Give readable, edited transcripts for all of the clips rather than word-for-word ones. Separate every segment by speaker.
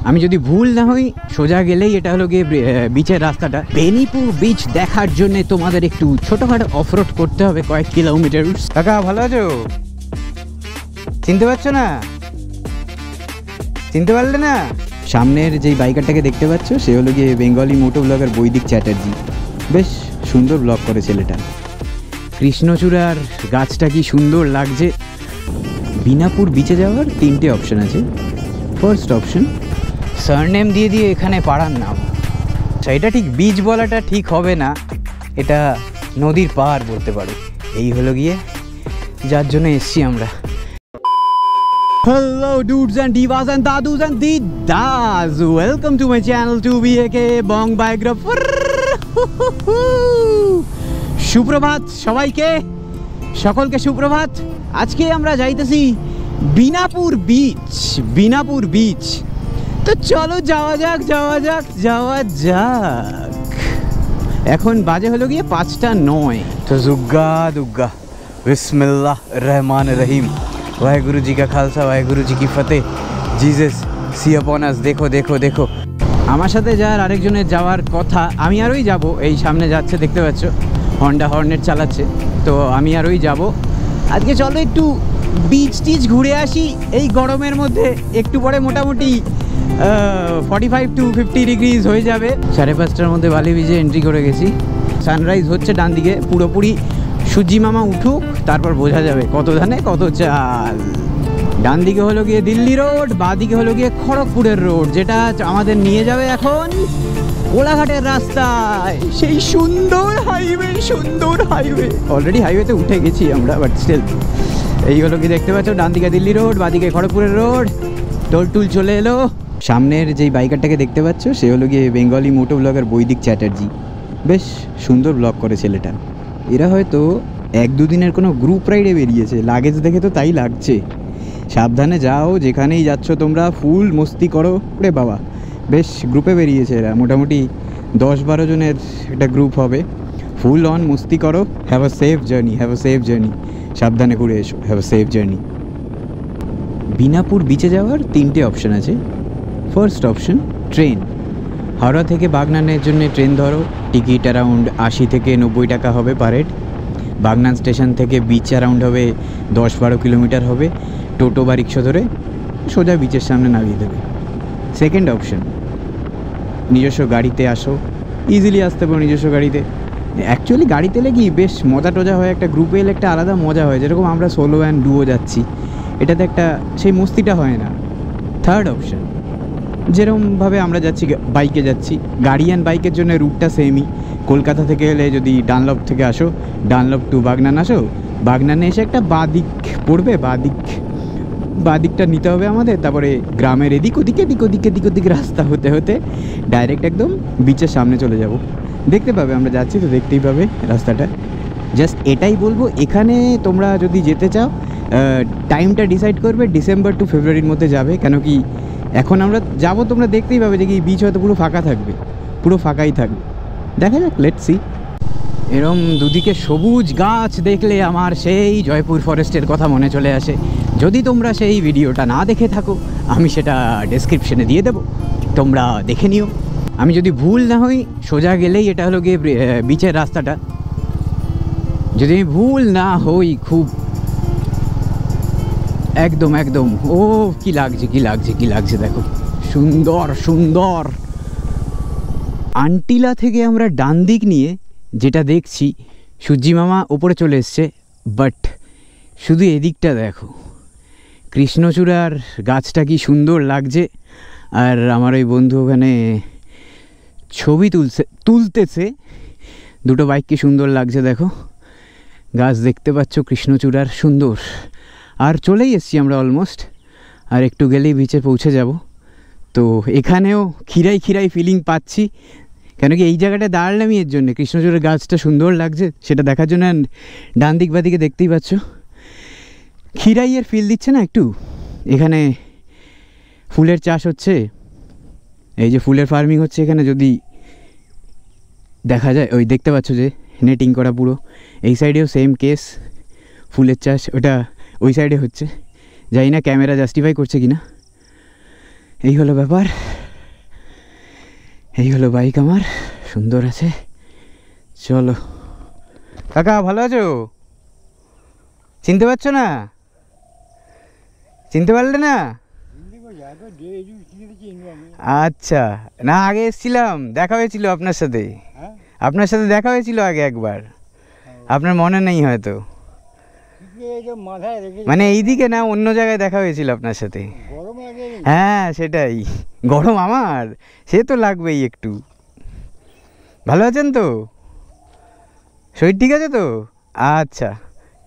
Speaker 1: আমি যদি ভুল না হই সোজা গেলেই এটা হলো গিয়ে বিচের রাস্তাটা। বেনিপুর বিচ দেখার জন্য তোমাদের একটু ছোটখাটো অফরোড করতে হবে কয়েক কিলোমিটার। কাকা ভালো আছো? চিনতে পারছো না? চিনতে পারলে না? সামনের যেই বাইকারটাকে দেখতে পাচ্ছ সে হলো গিয়ে বেঙ্গলি মোটো ব্লগার বৈদিক চ্যাটার্জি। বেশ সুন্দর ব্লগ করে ছেলেটা। কৃষ্ণচূড়ার গাছটা কি সুন্দর লাগছে। বিনাপুর বিচে যাওয়ার তিনটে অপশন আছে। ফার্স্ট অপশন সারনেম দিয়ে দিয়ে এখানে পাড়ার নাম। আচ্ছা, এটা ঠিক বিচ বলাটা ঠিক হবে না, এটা নদীর পাড় বলতে পারো। এই হলো গিয়ে যার জন্য এসছি আমরা। Hello dudes and divas and dadus and didas, welcome to my channel 2BAK Bong Biographer. সুপ্রভাত সবাইকে, সকলকে সুপ্রভাত। আজকে আমরা যাইতেছি বিনাপুর বিচ। বিনাপুর বিচ, তো চলো যাওয়া যাক যাওয়া যাক যাওয়া যাক। এখন বাজে হলো গিয়ে 5:09। তো দুগ্গা দুগ্গা বিসমিল্লাহ রহমান রহিম, वाहेगुरु जी का खालसा वाहेगुरु जी की फतेह, जीसस सी अपॉन अस। देखो देखो देखो, আমার সাথে যার আরেকজনের যাওয়ার কথা, আমি আরই যাব। এই সামনে যাচ্ছে দেখতে পাচ্ছ, হন্ডা হর্নেট চালাচ্ছে, তো আমি আরই যাব আজকে। চলো একটু বিচ টিচ ঘুরে আসি এই গরমের মধ্যে। একটু পরে মোটামুটি 45 to 50 ডিগ্রিজ হয়ে যাবে। 5:30টার মধ্যে বালি বিচে এন্ট্রি করে গেছি। সানরাইজ হচ্ছে ডান দিকে, পুরোপুরি সূর্যি মামা উঠুক, তারপর বোঝা যাবে কত ধানে কত চাল। ডান দিকে হলো গিয়ে দিল্লি রোড, বাঁ দিকে হলো গিয়ে খড়গপুরের রোড, যেটা আমাদের নিয়ে যাবে এখন কোলাঘাটের রাস্তায়। সেই সুন্দর হাইওয়ে, সুন্দর হাইওয়ে। অলরেডি হাইওয়েতে উঠে গেছি আমরা, বাট স্টিল এই হলো কি দেখতে পাচ্ছ, ডান দিকে দিল্লি রোড, বাঁ দিকে খড়গপুরের রোড। টোল টুল চলে এলো। সামনের যেই বাইকারটাকে দেখতে পাচ্ছ সে হলো গিয়ে বেঙ্গলি মোটো ব্লগার বৈদিক চ্যাটার্জি। বেশ সুন্দর ব্লগ করে ছেলেটা। এরা হয়তো 1-2 দিনের কোনো গ্রুপ রাইডে বেরিয়েছে, লাগেজ দেখে তো তাই লাগছে। সাবধানে যাও, যেখানেই যাচ্ছ তোমরা ফুল মস্তি করো রে বাবা। বেশ গ্রুপে বেরিয়েছে এরা, মোটামুটি 10-12 জনের একটা গ্রুপ হবে। ফুল অন মস্তি করো। Have a safe journey, have a safe journey. সাবধানে ঘুরে এসো, হ্যাভ আ সেফ জার্নি। বিনাপুর বিচে যাওয়ার তিনটে অপশান আছে। First option train. হাওড়া থেকে বাগনানের জন্য ট্রেন ধরো, টিকিট অ্যারাউন্ড 80 থেকে 90 টাকা হবে পার হেড। বাগনান স্টেশন থেকে বিচ অ্যারাউন্ড হবে 10-12 কিলোমিটার হবে। টোটো বা রিক্সা ধরে সোজা বিচের সামনে নামিয়ে দেবে। সেকেন্ড অপশন নিজস্ব গাড়িতে আসো, ইজিলি আসতে পারো নিজস্ব গাড়িতে। অ্যাকচুয়ালি গাড়িতে এলে কি বেশ মজা টজা হয়, একটা গ্রুপে এলে একটা আলাদা মজা হয়। যেরকম আমরা সোলো অ্যান্ড ডুও যাচ্ছি, এটাতে একটা সেই মস্তিটা হয় না। থার্ড অপশন যেরকমভাবে আমরা যাচ্ছি বাইকে যাচ্ছি, গাড়ি অ্যান্ড বাইকের জন্য রুটটা সেমই। কলকাতা থেকে এলে যদি ডানলপ থেকে আসো, ডানলপ টু বাগনান আসো, বাগনানে এসে একটা বাঁ দিক পড়বে, বাঁ দিকটা নিতে হবে আমাদের। তারপরে গ্রামের এদিক ওদিক রাস্তা হতে হতে ডাইরেক্ট একদম বিচের সামনে চলে যাব। দেখতে পাবে, আমরা যাচ্ছি তো দেখতেই পাবে রাস্তাটা। জাস্ট এটাই বলবো, এখানে তোমরা যদি যেতে চাও টাইমটা ডিসাইড করবে ডিসেম্বর টু ফেব্রুয়ারির মধ্যে যাবে। কেন কি এখন আমরা যাবো, তোমরা দেখতেই পাবে যে কি বিচ হয়তো পুরো ফাঁকা থাকবে, পুরো ফাঁকাই থাকবে। দেখা যাক, লেটস সি। এরম দুদিকে সবুজ গাছ দেখলে আমার সেই জয়পুর ফরেস্টের কথা মনে চলে আসে। যদি তোমরা সেই ভিডিওটা না দেখে থাকো, আমি সেটা ডেসক্রিপশনে দিয়ে দেবো, তোমরা দেখে নিও। আমি যদি ভুল না হই সোজা গেলেই এটা হলো গিয়ে বিচের রাস্তাটা। যদি আমি ভুল না হই, খুব একদম একদম। ও কি লাগছে কি লাগছে কি লাগছে, দেখো সুন্দর সুন্দর। আন্টিলা থেকে আমরা ডান দিক নিয়ে যেটা দেখছি, সূর্যি মামা ওপরে চলে এসছে, বাট শুধু এদিকটা দেখো, কৃষ্ণচূড়ার গাছটা কি সুন্দর লাগছে। আর আমার ওই বন্ধু ওখানে ছবি তুলতেছে। দুটো বাইক কি সুন্দর লাগছে দেখো, গাছ দেখতে পাচ্ছ কৃষ্ণচূড়ার সুন্দর। আর চলেই এসছি আমরা অলমোস্ট, আর একটু গেলেই বিচে পৌঁছে যাব। তো এখানেও খিরাই ফিলিং পাচ্ছি, কেন কি এই জায়গাটা দাঁড়ালাম আমি এর জন্য, কৃষ্ণচূড়ার গাছটা সুন্দর লাগছে সেটা দেখার জন্য। ডান দিক বাদিকে দেখতেই পাচ্ছ খিরাইয়ের ফিল দিচ্ছে না একটু। এখানে ফুলের চাষ হচ্ছে, এই যে ফুলের ফার্মিং হচ্ছে এখানে, যদি দেখা যায় ওই দেখতে পাচ্ছ যে নেটিং করা পুরো। এই সাইডেও সেম কেস, ফুলের চাষ ওটা ওই সাইডে হচ্ছে। জানি না ক্যামেরা জাস্টিফাই করছে কি না। এই হলো ব্যাপার। এই হলো বাইক আমার, সুন্দর আছে। চলো কাকা, ভালো আছো? চিনতে পারছো না? চিনতে পারলে না? আচ্ছা, না আগে এসেছিলাম, দেখা হয়েছিল আপনার সাথে। আপনার সাথে দেখা হয়েছিল আগে একবার, আপনার মনে নেই হয়তো। মানে এইদিকে না, অন্য জায়গায় দেখা হয়েছিল আপনার সাথে। হ্যাঁ সেটাই, গরম আমার, সে তো লাগবেই একটু। ভালো আছেন তো? শরীর ঠিক আছে তো? আচ্ছা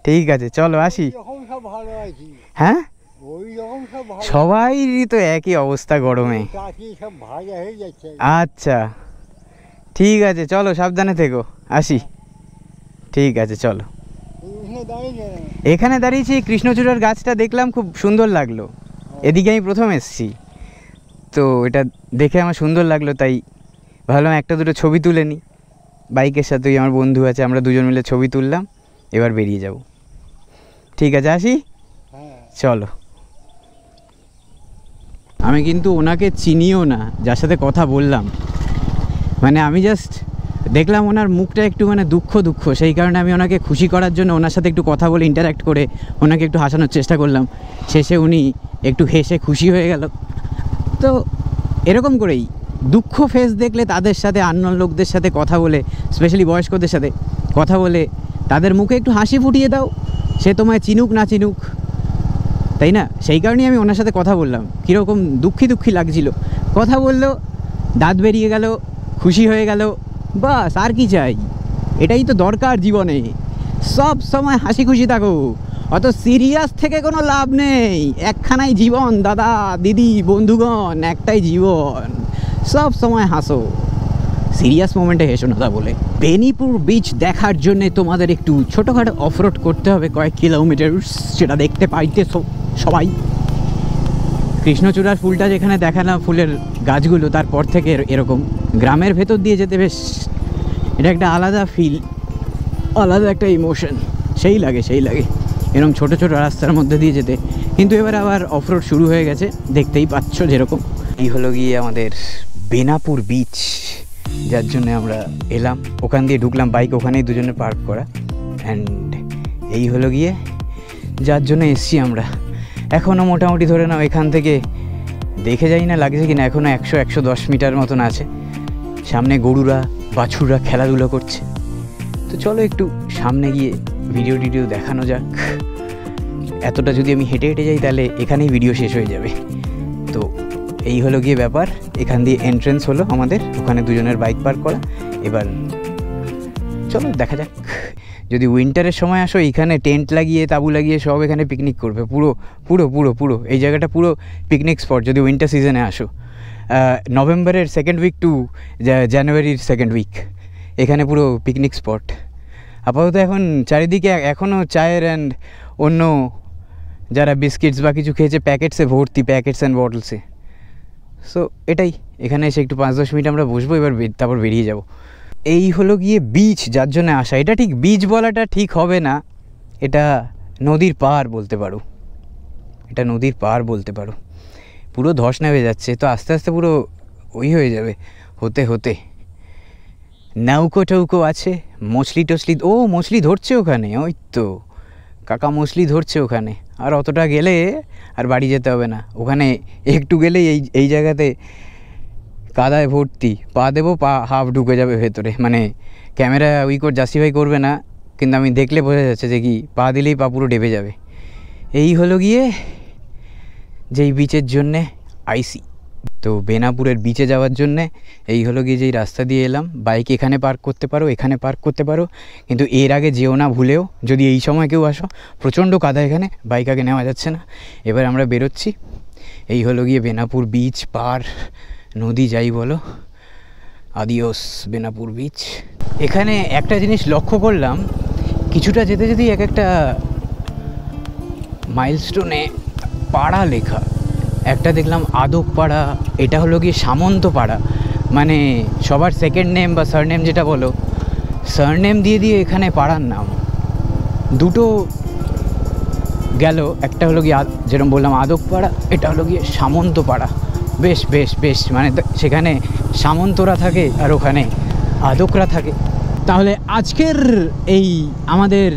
Speaker 1: ঠিক আছে, চলো আসি। হ্যাঁ সবাইরই তো একই অবস্থা গরমে। আচ্ছা ঠিক আছে, চলো সাবধানে থেকো, আসি। ঠিক আছে চলো। এখানে দাঁড়িয়েছি, কৃষ্ণচূড়ার গাছটা দেখলাম, খুব সুন্দর লাগলো। এদিকে আমি প্রথম এসেছি তো, এটা দেখে আমার সুন্দর লাগলো, তাই ভাবলাম একটা দুটো ছবি তুলে নিই। বাইকের সাথে আমার বন্ধু আছে, আমরা দুজন মিলে ছবি তুললাম, এবার বেরিয়ে যাব। ঠিক আছে আসি, চলো। আমি কিন্তু ওনাকে চিনিও না, যার সাথে কথা বললাম। মানে আমি জাস্ট দেখলাম ওনার মুখটা একটু মানে দুঃখ দুঃখ, সেই কারণে আমি ওনাকে খুশি করার জন্য ওনার সাথে একটু কথা বলে ইন্টারাক্ট করে ওনাকে একটু হাসানোর চেষ্টা করলাম। শেষে উনি একটু হেসে খুশি হয়ে গেল। তো এরকম করেই দুঃখ ফেস দেখলে তাদের সাথে, আননোন লোকদের সাথে কথা বলে, স্পেশালি বয়স্কদের সাথে কথা বলে তাদের মুখে একটু হাসি ফুটিয়ে দাও, সে তোমায় চিনুক না চিনুক, তাই না? সেই কারণেই আমি ওনার সাথে কথা বললাম। কীরকম দুঃখী দুঃখী লাগছিল, কথা বললো, দাঁত বেরিয়ে গেল, খুশি হয়ে গেল, বাস আর কি চাই? এটাই তো দরকার জীবনে, সব সময় হাসি খুশি থাকো, অত সিরিয়াস থেকে কোনো লাভ নেই। একখানাই জীবন দাদা দিদি বন্ধুগণ, একটাই জীবন, সব সময় হাসো, সিরিয়াস মোমেন্টে হেসো না। তা বলে বেনিপুর বিচ দেখার জন্যে তোমাদের একটু ছোটোখাটো অফরোড করতে হবে কয়েক কিলোমিটার, সেটা দেখতে পাইতে সবাই। কৃষ্ণচূড়ার ফুলটা যেখানে দেখালাম, ফুলের গাছগুলো, তারপর থেকে এরকম গ্রামের ভেতর দিয়ে যেতে বেশ, এটা একটা আলাদা ফিল, আলাদা একটা ইমোশন, সেই লাগে এরকম ছোটো ছোটো রাস্তার মধ্যে দিয়ে যেতে। কিন্তু এবার আবার অফরোড শুরু হয়ে গেছে, দেখতেই পাচ্ছ যেরকম। এই হলো গিয়ে আমাদের বেনাপুর বিচ, যার জন্য আমরা এলাম। ওখান দিয়ে ঢুকলাম, বাইক ওখানেই দুজনে পার্ক করা। অ্যান্ড এই হলো গিয়ে যার জন্য এসছি আমরা। এখনও মোটামুটি ধরে নাও এখান থেকে দেখে যাই না লাগছে কিনা, এখনও 100-110 মিটার মতন আছে। সামনে গরুরা বাছুররা খেলাধুলো করছে। তো চলো একটু সামনে গিয়ে ভিডিও টিডিও দেখানো যাক। এতটা যদি আমি হেঁটে হেঁটে যাই তাহলে এখানেই ভিডিও শেষ হয়ে যাবে। তো এই হলো গিয়ে ব্যাপার। এখান দিয়ে এন্ট্রেন্স হলো আমাদের, ওখানে দুজনের বাইক পার্ক করা। এবার চলো দেখা যাক। যদি উইন্টারের সময় আসো, এখানে টেন্ট লাগিয়ে তাঁবু লাগিয়ে সব এখানে পিকনিক করবে। পুরো পুরো পুরো পুরো এই জায়গাটা পুরো পিকনিক স্পট যদি উইন্টার সিজনে আসো। নভেম্বরের 2nd উইক টু জানুয়ারির 2nd উইক এখানে পুরো পিকনিক স্পট। আপাতত এখন চারিদিকে এখনও চায়ের অ্যান্ড অন্য যারা বিস্কিটস বা কিছু খেয়েছে প্যাকেটসে ভর্তি, প্যাকেটস অ্যান্ড বটলসে। সো এটাই, এখানে এসে একটু 5-10 মিনিট আমরা বসবো, এবার তারপর বেরিয়ে যাব। এই হলো গিয়ে বিচ, যার জন্য আসা। এটা ঠিক বিচ বলাটা ঠিক হবে না, এটা নদীর পাড় বলতে পারো, এটা নদীর পাড় বলতে পারো। পুরো ধস নেমে যাচ্ছে, তো আস্তে আস্তে পুরো ওই হয়ে যাবে হতে হতে। নৌকো টৌকো আছে, মছলি টছলি, ও মছলি ধরছে ওখানে, ওই তো কাকা মছলি ধরছে ওখানে। আর অতটা গেলে আর বাড়ি যেতে হবে না, ওখানে একটু গেলেই এই জায়গাতে কাদায় ভর্তি, পা দেবো, পা হাফ ঢুকে যাবে ভেতরে। মানে ক্যামেরা জাস্টিফাই করবে না, কিন্তু আমি দেখলে বোঝা যাচ্ছে যে কি পা দিলেই পা পুরো ডেবে যাবে। এই হলো গিয়ে যেই বিচের জন্যে আইসি। তো বেনাপুরের বিচে যাওয়ার জন্যে এই হলো গিয়ে যেই রাস্তা দিয়ে এলাম। বাইক এখানে পার্ক করতে পারো, এখানে পার্ক করতে পারো, কিন্তু এর আগে যেও না ভুলেও, যদি এই সময় কেউ আসো। প্রচণ্ড কাদা এখানে, বাইক আগে নেওয়া যাচ্ছে না। এবার আমরা বেরোচ্ছি। এই হলো গিয়ে বেনাপুর বিচ, পার নদী যাই বলো। আদিওস বেনাপুর বিচ। এখানে একটা জিনিস লক্ষ্য করলাম, কিছুটা যেতে যেতেই এক একটা মাইলস্টোনে পাড়া লেখা। একটা দেখলাম আদক পাড়া, এটা হলো গিয়ে সামন্ত পাড়া। মানে সবার সেকেন্ড নেম বা সারনেম যেটা বলো, সারনেম দিয়ে দিয়ে এখানে পাড়ার নাম। দুটো গেল, একটা হলো গিয়ে যেরকম বললাম আদক পাড়া, এটা হলো গিয়ে সামন্ত পাড়া। বেশ বেশ বেশ, মানে সেখানে সামন্তরা থাকে আর ওখানে আদকরা থাকে। তাহলে আজকের এই আমাদের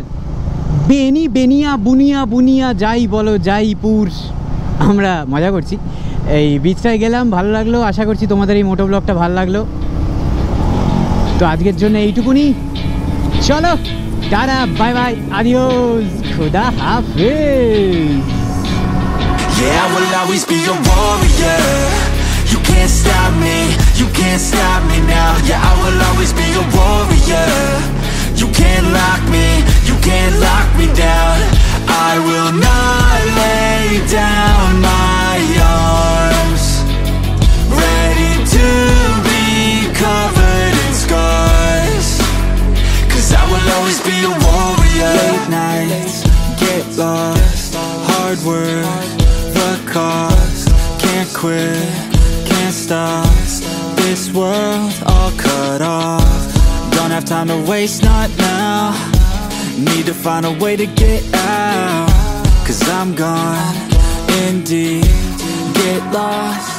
Speaker 1: বেনিয়া বুনিয়া বুনিয়া যাই বলো যাইপুর, আমরা মজা করছি, এই বিচটায় গেলাম, ভালো লাগলো। আশা করছি তোমাদের এই মোটো ব্লগটা ভালো লাগলো। তো আজকের জন্য এইটুকুনি, চলো টাটা, বাই বাই, আদিওস, খুদা হাফেজ।
Speaker 2: Yeah, I will always be a warrior. You can't stop me, you can't stop me now. Yeah, I will always be a warrior. You can't lock me, you can't lock me down. I will not lay down my arms. Ready to be covered in scars, 'cause I will always be a warrior. Late nights, get lost, hard work, the cost. Can't quit, can't stop, this world all cut off. Don't have time to waste, not now. Need to find a way to get out, 'cause I'm gone in deep, get lost.